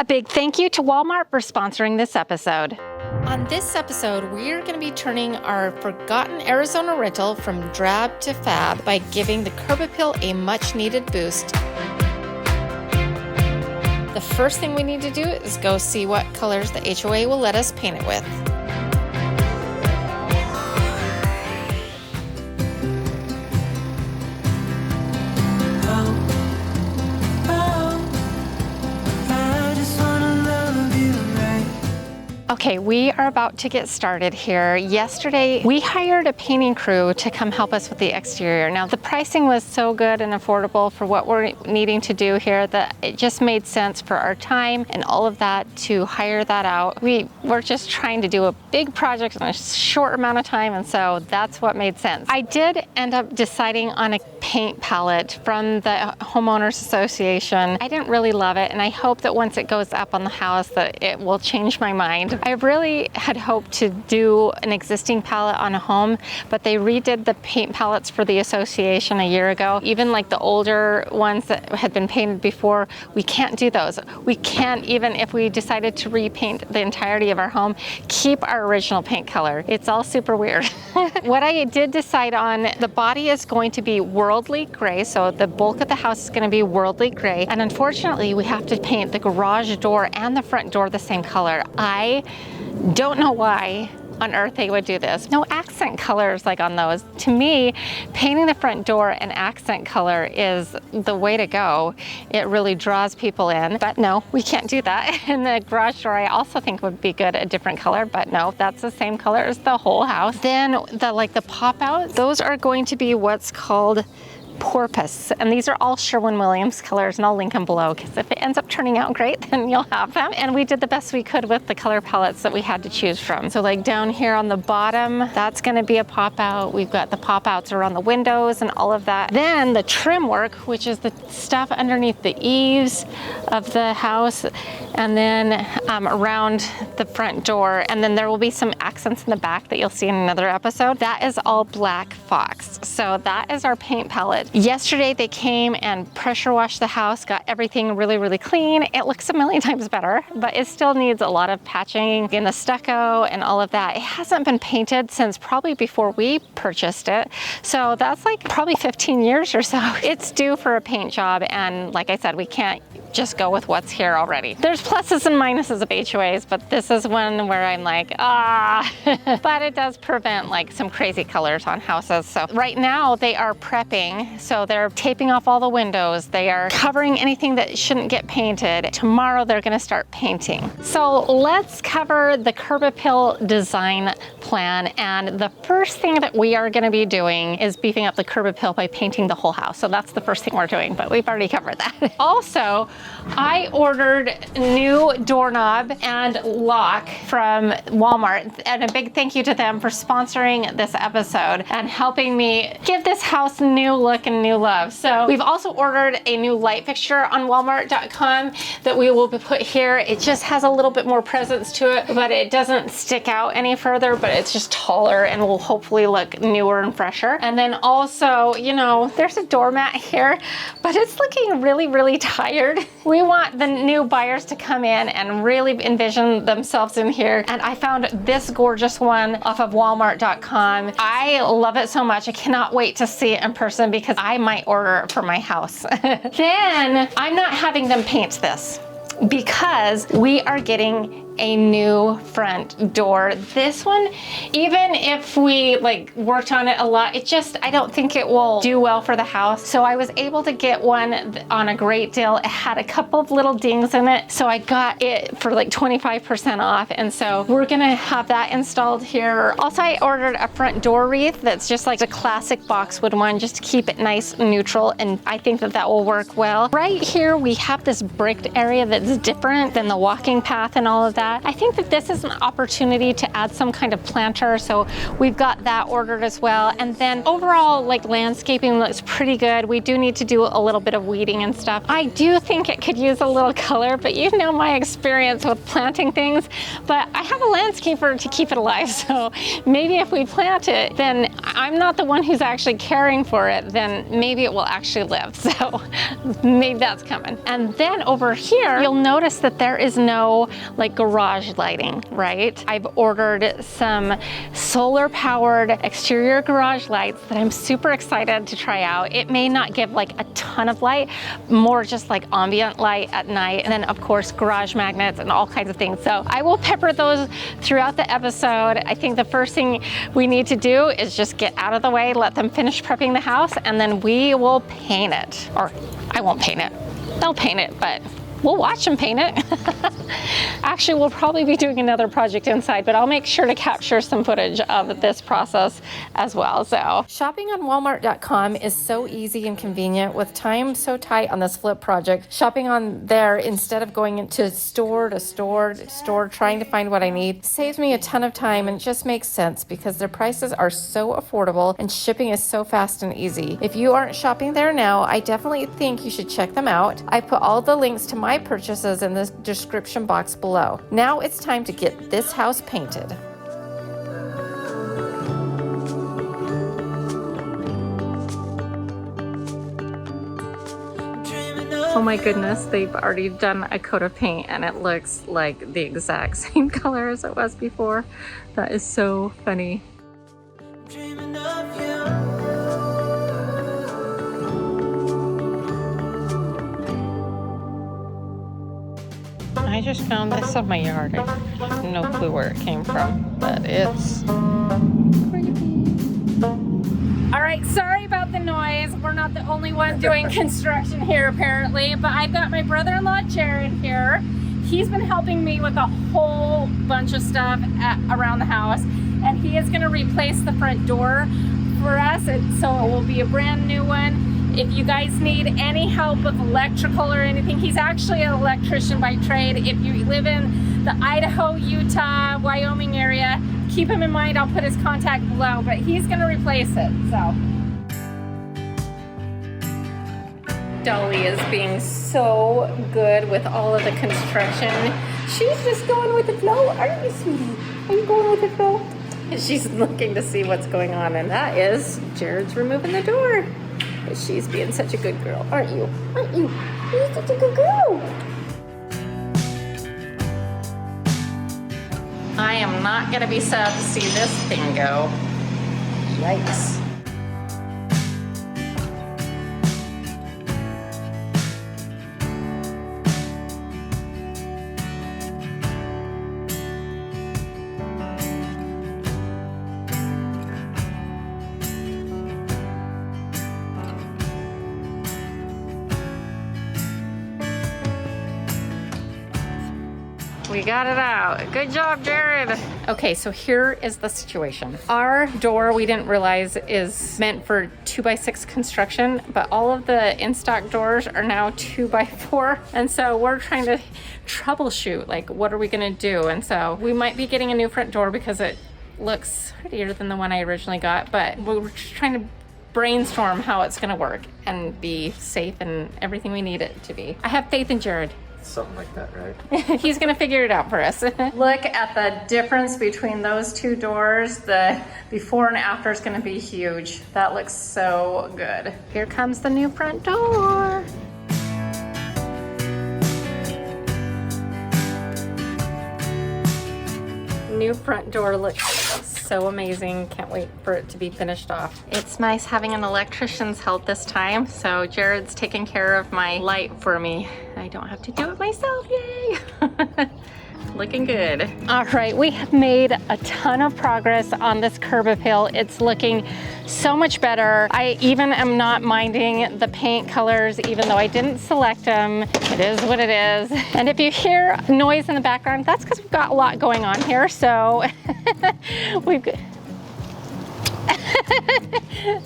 A big thank you to Walmart for sponsoring this episode. On this episode, we're going to be turning our forgotten Arizona rental from drab to fab by giving the curb appeal a much needed boost. The first thing we need to do is go see what colors the HOA will let us paint it with. Okay, we are about to get started here. Yesterday, we hired a painting crew to come help us with the exterior. Now, the pricing was so good and affordable for what we're needing to do here that it just made sense for our time and all of that to hire that out. We were just trying to do a big project in a short amount of time, and so that's what made sense. I did end up deciding on a paint palette from the Homeowners Association. I didn't really love it, and I hope that once it goes up on the house that it will change my mind. I really had hoped to do an existing palette on a home, but they redid the paint palettes for the association a year ago. Even like the older ones that had been painted before, we can't do those. We can't, even if we decided to repaint the entirety of our home, keep our original paint color. It's all super weird. What I did decide on, the body is going to be worldly gray, so the bulk of the house is going to be worldly gray, and unfortunately we have to paint the garage door and the front door the same color. I don't know why on earth they would do this. No accent colors like on those. To me, painting the front door an accent color is the way to go. It really draws people in, but no, we can't do that. And the garage door I also think would be good, a different color, but no, that's the same color as the whole house. Then the pop outs, those are going to be what's called porpoise, and these are all Sherwin-Williams colors, and I'll link them below because if it ends up turning out great, then you'll have them. And we did the best we could with the color palettes that we had to choose from. So like down here on the bottom, that's going to be a pop out. We've got the pop outs around the windows and all of that. Then the trim work, which is the stuff underneath the eaves of the house, and then around the front door, and then there will be some accents in the back that you'll see in another episode. That is all black fox. So that is our paint palette. Yesterday they came and pressure washed the house, got everything really, really clean. It looks a million times better, but it still needs a lot of patching in the stucco and all of that. It hasn't been painted since probably before we purchased it. So that's like probably 15 years or so. It's due for a paint job, and like I said, we can't just go with what's here already. There's pluses and minuses of HOAs, but this is one where I'm like, but it does prevent like some crazy colors on houses. So right now they are prepping. So they're taping off all the windows. They are covering anything that shouldn't get painted. Tomorrow they're gonna start painting. So let's cover the curb appeal design plan. And the first thing that we are gonna be doing is beefing up the curb appeal by painting the whole house. So that's the first thing we're doing, but we've already covered that. Also, I ordered new doorknob and lock from Walmart, and a big thank you to them for sponsoring this episode and helping me give this house a new look and new love. So we've also ordered a new light fixture on walmart.com that we will put here. It just has a little bit more presence to it, but it doesn't stick out any further, but it's just taller and will hopefully look newer and fresher. And then also, you know, there's a doormat here, but it's looking really, really tired. We want the new buyers to come in and really envision themselves in here. And I found this gorgeous one off of walmart.com. I love it so much. I cannot wait to see it in person because I might order it for my house. Then I'm not having them paint this because we are getting a new front door. This one, even if we like worked on it a lot, I don't think it will do well for the house. So I was able to get one on a great deal. It had a couple of little dings in it. So I got it for like 25% off. And so we're gonna have that installed here. Also, I ordered a front door wreath that's just like a classic boxwood one, just to keep it nice and neutral. And I think that will work well. Right here, we have this bricked area that's different than the walking path and all of that. I think that this is an opportunity to add some kind of planter, so we've got that ordered as well. And then overall, like, landscaping looks pretty good. We do need to do a little bit of weeding and stuff. I do think it could use a little color, but you know my experience with planting things. But I have a landscaper to keep it alive, so maybe if we plant it, then I'm not the one who's actually caring for it, then maybe it will actually live. So maybe that's coming. And then over here, you'll notice that there is no like garage lighting, right? I've ordered some solar powered exterior garage lights that I'm super excited to try out. It may not give like a ton of light, more just like ambient light at night. And then of course, garage magnets and all kinds of things. So I will pepper those throughout the episode. I think the first thing we need to do is just get out of the way, let them finish prepping the house, and then we will paint it. Or I won't paint it. They'll paint it, but we'll watch them paint it. Actually, we'll probably be doing another project inside, but I'll make sure to capture some footage of this process as well. So shopping on Walmart.com is so easy and convenient. With time so tight on this flip project, shopping on there instead of going into store to store trying to find what I need saves me a ton of time, and it just makes sense because their prices are so affordable and shipping is so fast and easy. If you aren't shopping there now, I definitely think you should check them out. I put all the links to my purchases in the description box below. Now it's time to get this house painted. Oh my goodness, they've already done a coat of paint and it looks like the exact same color as it was before. That is so funny. I just found this in my yard. I have no clue where it came from, but it's creepy. All right, sorry about the noise. We're not the only ones doing construction here apparently, but I've got my brother-in-law Jared here. He's been helping me with a whole bunch of stuff around the house, and he is gonna replace the front door for us, and so it will be a brand new one. If you guys need any help with electrical or anything, he's actually an electrician by trade. If you live in the Idaho, Utah, Wyoming area, keep him in mind. I'll put his contact below, but he's gonna replace it, so. Dolly is being so good with all of the construction. She's just going with the flow, aren't you, sweetie? Are you going with the flow? She's looking to see what's going on, and that is Jared's removing the door. But she's being such a good girl, aren't you? Aren't you? You're such a good girl. I am not gonna be sad to see this thing go. Yikes. We got it out. Good job, Jared. Okay, so here is the situation. Our door, we didn't realize, is meant for 2x6 construction, but all of the in-stock doors are now 2x4. And so we're trying to troubleshoot, like, what are we gonna do? And so we might be getting a new front door because it looks prettier than the one I originally got, but we're just trying to brainstorm how it's gonna work and be safe and everything we need it to be. I have faith in Jared. Something like that, right? He's gonna figure it out for us. Look at the difference between those two doors. The before and after is gonna be huge. That looks so good. Here comes the new front door. New front door looks so amazing. Can't wait for it to be finished off. It's nice having an electrician's help this time. So Jared's taking care of my light for me. I don't have to do it myself, yay! Looking good. All right, we have made a ton of progress on this curb appeal. It's looking so much better. I even am not minding the paint colors, even though I didn't select them. It is what it is. And if you hear noise in the background, that's because we've got a lot going on here. So we've got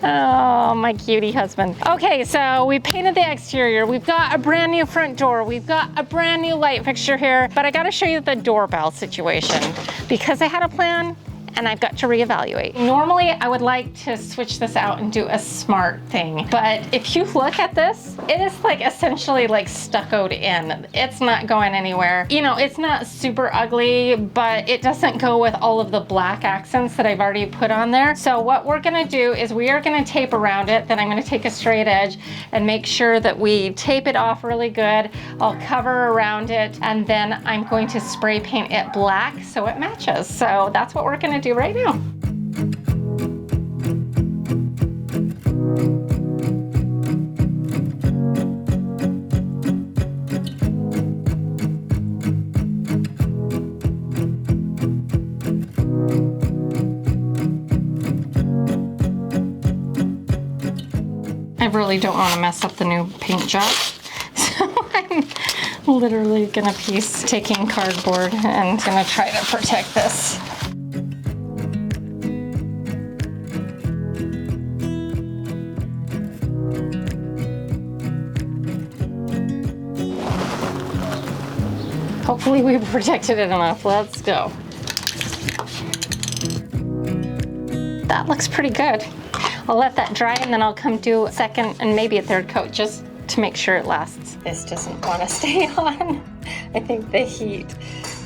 oh, my cutie husband. Okay, so we painted the exterior. We've got a brand new front door. We've got a brand new light fixture here, but I gotta show you the doorbell situation because I had a plan and I've got to reevaluate. Normally, I would like to switch this out and do a smart thing, but if you look at this, it is like essentially like stuccoed in. It's not going anywhere. You know, it's not super ugly, but it doesn't go with all of the black accents that I've already put on there. So what we're gonna do is we are gonna tape around it, then I'm gonna take a straight edge and make sure that we tape it off really good. I'll cover around it, and then I'm going to spray paint it black so it matches. So that's what we're gonna do right now. I really don't want to mess up the new paint job. So I'm literally gonna piece taking cardboard and gonna try to protect this. Hopefully we protected it enough. Let's go. That looks pretty good. I'll let that dry and then I'll come do a second and maybe a third coat just to make sure it lasts. This doesn't want to stay on. I think the heat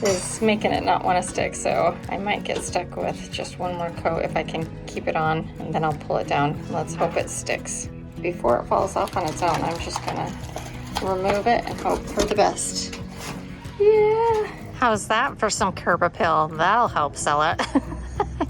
is making it not want to stick, so I might get stuck with just one more coat if I can keep it on, and then I'll pull it down. Let's hope it sticks. Before it falls off on its own, I'm just gonna remove it and hope for the best. Yeah. How's that for some curb appeal? That'll help sell it.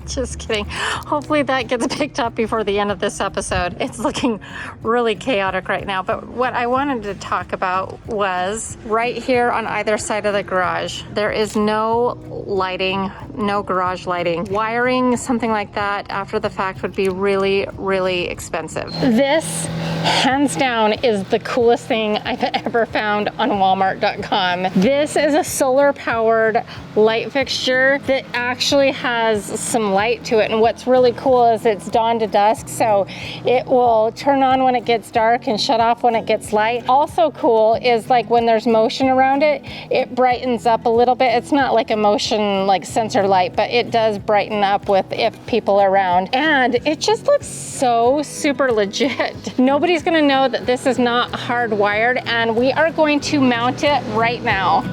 Just kidding. Hopefully that gets picked up before the end of this episode. It's looking really chaotic right now, but what I wanted to talk about was right here on either side of the garage. There is no lighting, no garage lighting. Wiring something like that after the fact would be really, really expensive. This, hands down, is the coolest thing I've ever found on Walmart.com. This is a solar-powered light fixture that actually has some light to it, and what's really cool is it's dawn to dusk, so it will turn on when it gets dark and shut off when it gets light. Also cool is like when there's motion around it, it brightens up a little bit. It's not like a motion like sensor light, but it does brighten up with if people are around, and it just looks so super legit. Nobody's gonna know that this is not hardwired, and we are going to mount it right now.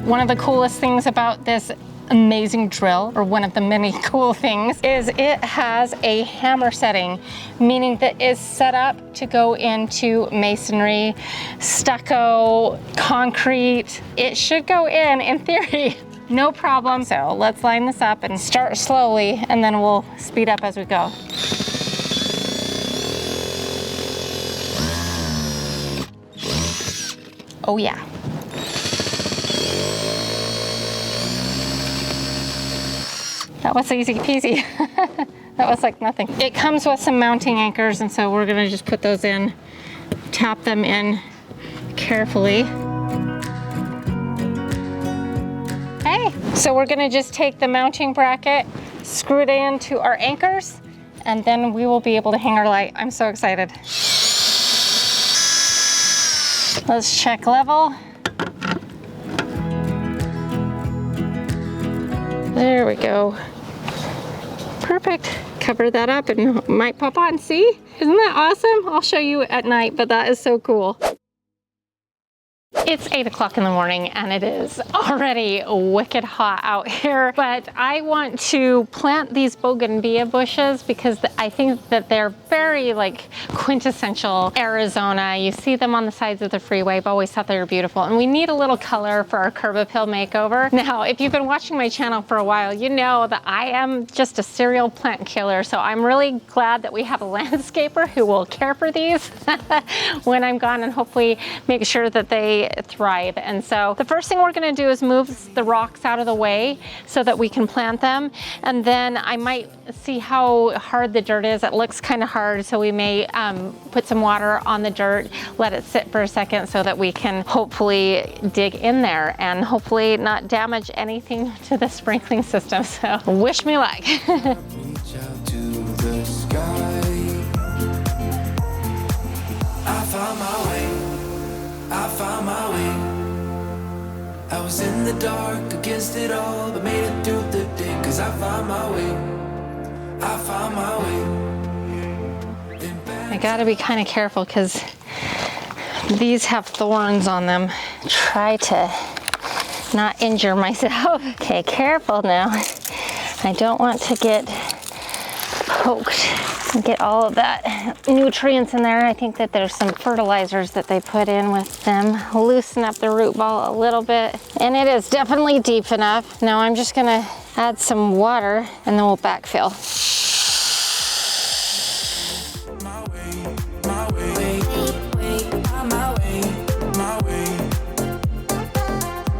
One of the coolest things about this amazing drill, or one of the many cool things, is it has a hammer setting, meaning that it's set up to go into masonry, stucco, concrete. It should go in theory, no problem. So let's line this up and start slowly, and then we'll speed up as we go. Oh yeah. That was easy peasy. That was like nothing. It comes with some mounting anchors, and so we're gonna just put those in, tap them in carefully. Hey, so we're gonna just take the mounting bracket, screw it into our anchors, and then we will be able to hang our light. I'm so excited. Let's check level. There we go. Perfect. Cover that up and it might pop on. See? Isn't that awesome? I'll show you at night, but that is so cool. It's 8 o'clock in the morning and it is already wicked hot out here, but I want to plant these bougainvillea bushes because I think that they're very like quintessential Arizona. You see them on the sides of the freeway. I've always thought they were beautiful, and we need a little color for our curb appeal makeover. Now, if you've been watching my channel for a while, you know that I am just a serial plant killer, so I'm really glad that we have a landscaper who will care for these when I'm gone and hopefully make sure that they thrive. And so the first thing we're going to do is move the rocks out of the way so that we can plant them, and then I might see how hard the dirt is. It looks kind of hard, so we may put some water on the dirt, let it sit for a second so that we can hopefully dig in there and hopefully not damage anything to the sprinkling system. So wish me luck. Reach out to the sky. I found my way. in the dark against it all, but made it through the day. Cause I found my way. I found my way. I gotta be kind of careful because these have thorns on them. Try to not injure myself. Okay, careful now. I don't want to get poked and get all of that nutrients in there. I think that there's some fertilizers that they put in with them. Loosen up the root ball a little bit. And it is definitely deep enough. Now I'm just gonna add some water and then we'll backfill.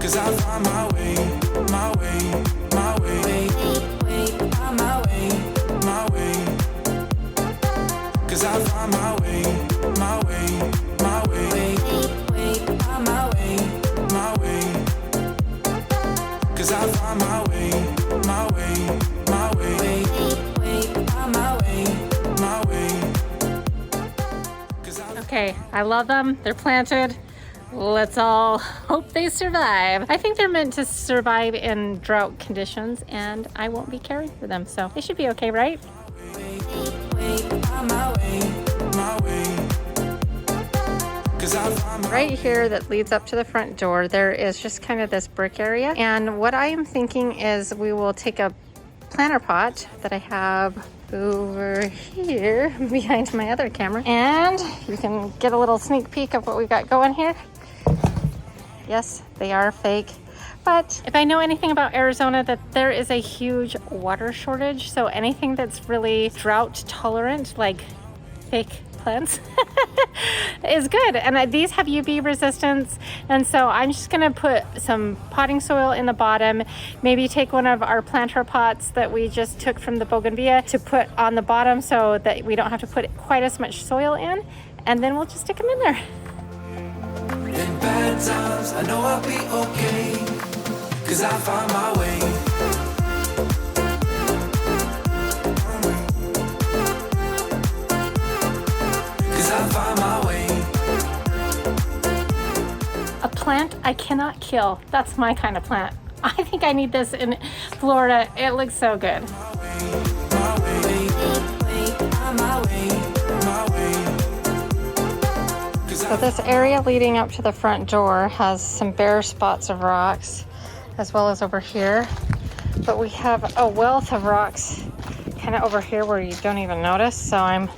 Cause I found my way, my way, my way, my way, my way. Cause I found my way, my way, my way, my way, my way. Cause I found my way, my way, my way, my way, my way. Okay, I love them. They're planted. Let's all hope they survive. I think they're meant to survive in drought conditions and I won't be caring for them, so they should be okay, right? Right here that leads up to the front door, there is just kind of this brick area. And what I am thinking is we will take a planter pot that I have over here behind my other camera, and you can get a little sneak peek of what we got going here. Yes, they are fake. But if I know anything about Arizona, that there is a huge water shortage. So anything that's really drought tolerant, like fake plants, is good. And these have UV resistance. And so I'm just gonna put some potting soil in the bottom, maybe take one of our planter pots that we just took from the bougainvillea to put on the bottom so that we don't have to put quite as much soil in. And then we'll just stick them in there. In bad times, I know I'll be okay. Cause I found my way. Cause I found my way. A plant I cannot kill. That's my kind of plant. I think I need this in Florida. It looks so good. So this area leading up to the front door has some bare spots of rocks, as well as over here. But we have a wealth of rocks kind of over here where you don't even notice. So I'm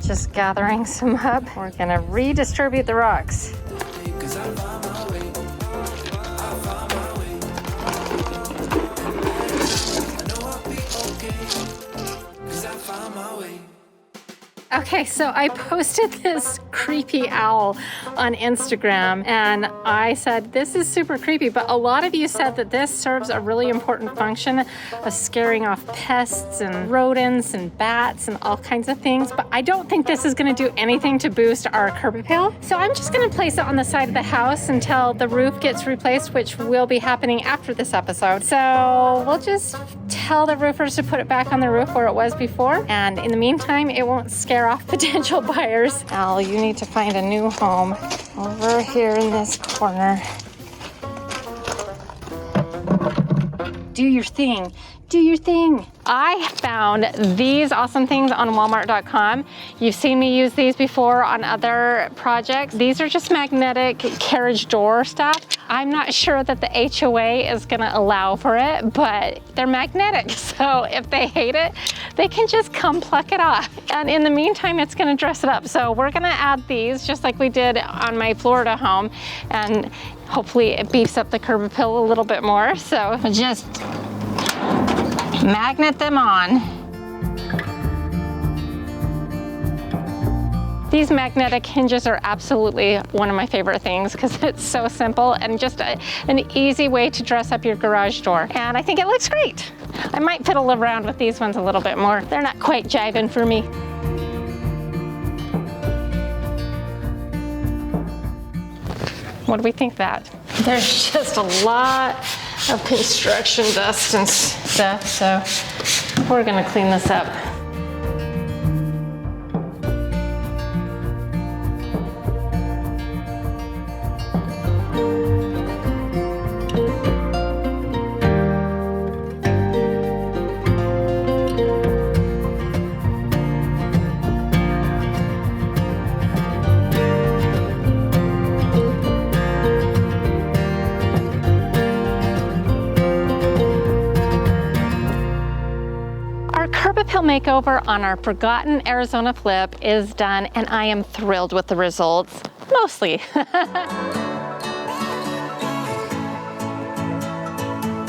just gathering some up. We're gonna redistribute the rocks. Okay, so I posted this creepy owl on Instagram and I said, this is super creepy, but a lot of you said that this serves a really important function of scaring off pests and rodents and bats and all kinds of things, but I don't think this is gonna do anything to boost our curb appeal. So I'm just gonna place it on the side of the house until the roof gets replaced, which will be happening after this episode. So we'll just tell the roofers to put it back on the roof where it was before, and in the meantime, it won't scare off potential buyers. Al, you need to find a new home over here in this corner. Do your thing. Do your thing. I found these awesome things on Walmart.com. You've seen me use these before on other projects. These are just magnetic carriage door stuff. I'm not sure that the HOA is gonna allow for it, but they're magnetic. So if they hate it, they can just come pluck it off. And in the meantime, it's gonna dress it up. So we're gonna add these just like we did on my Florida home. And hopefully it beefs up the curb appeal a little bit more. So just magnet them on. These magnetic hinges are absolutely one of my favorite things because it's so simple and just an easy way to dress up your garage door. And I think it looks great. I might fiddle around with these ones a little bit more. They're not quite jiving for me. What do we think of that? There's just a lot of construction dust and stuff, so we're gonna clean this up. makeover on our forgotten Arizona flip is done, and I am thrilled with the results, mostly.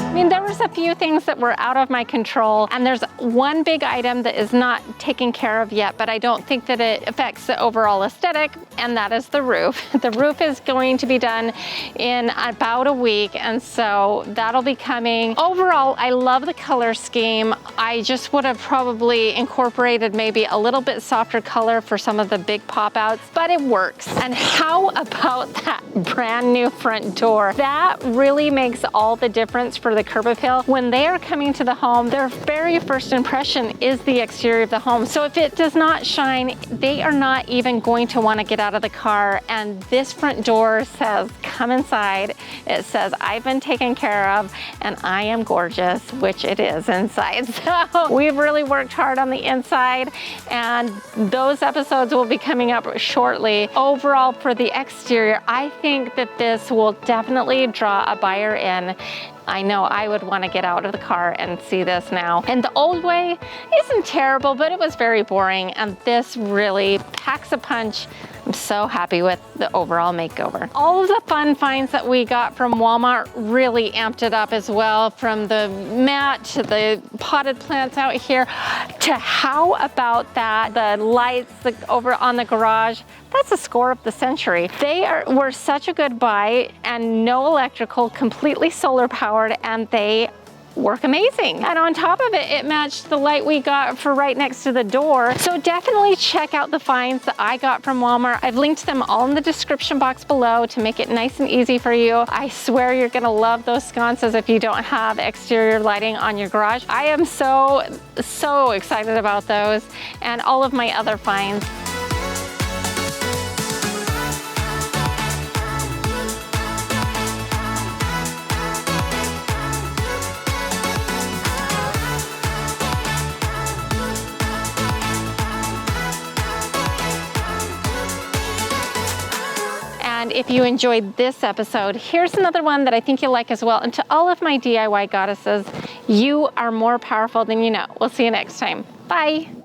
I mean, there was a few things that were out of my control, and there's one big item that is not taken care of yet, but I don't think that it affects the overall aesthetic, and that is the roof. The roof is going to be done in about a week, and so that'll be coming. Overall, I love the color scheme. I just would have probably incorporated maybe a little bit softer color for some of the big pop-outs, but it works. And how about that brand new front door? That really makes all the difference for the curb appeal. When they are coming to the home, their very first impression is the exterior of the home. So if it does not shine, they are not even going to want to get out of the car. And this front door says, come inside. It says, I've been taken care of and I am gorgeous, which it is inside. So we've really worked hard on the inside, and those episodes will be coming up shortly. Overall, for the exterior, I think that this will definitely draw a buyer in. I know I would want to get out of the car and see this now. And the old way isn't terrible, but it was very boring, and this really packs a punch. I'm so happy with the overall makeover. All of the fun finds that we got from Walmart really amped it up as well, from the mat to the potted plants out here to how about that, the lights over on the garage. That's a score of the century. They were such a good buy, and no electrical, completely solar powered, and they work amazing. And on top of it, it matched the light we got for right next to the door. So definitely check out the finds that I got from Walmart. I've linked them all in the description box below to make it nice and easy for you. I swear you're gonna love those sconces if you don't have exterior lighting on your garage. I am so excited about those and all of my other finds. And if you enjoyed this episode, here's another one that I think you'll like as well. And to all of my DIY goddesses, you are more powerful than you know. We'll see you next time. Bye.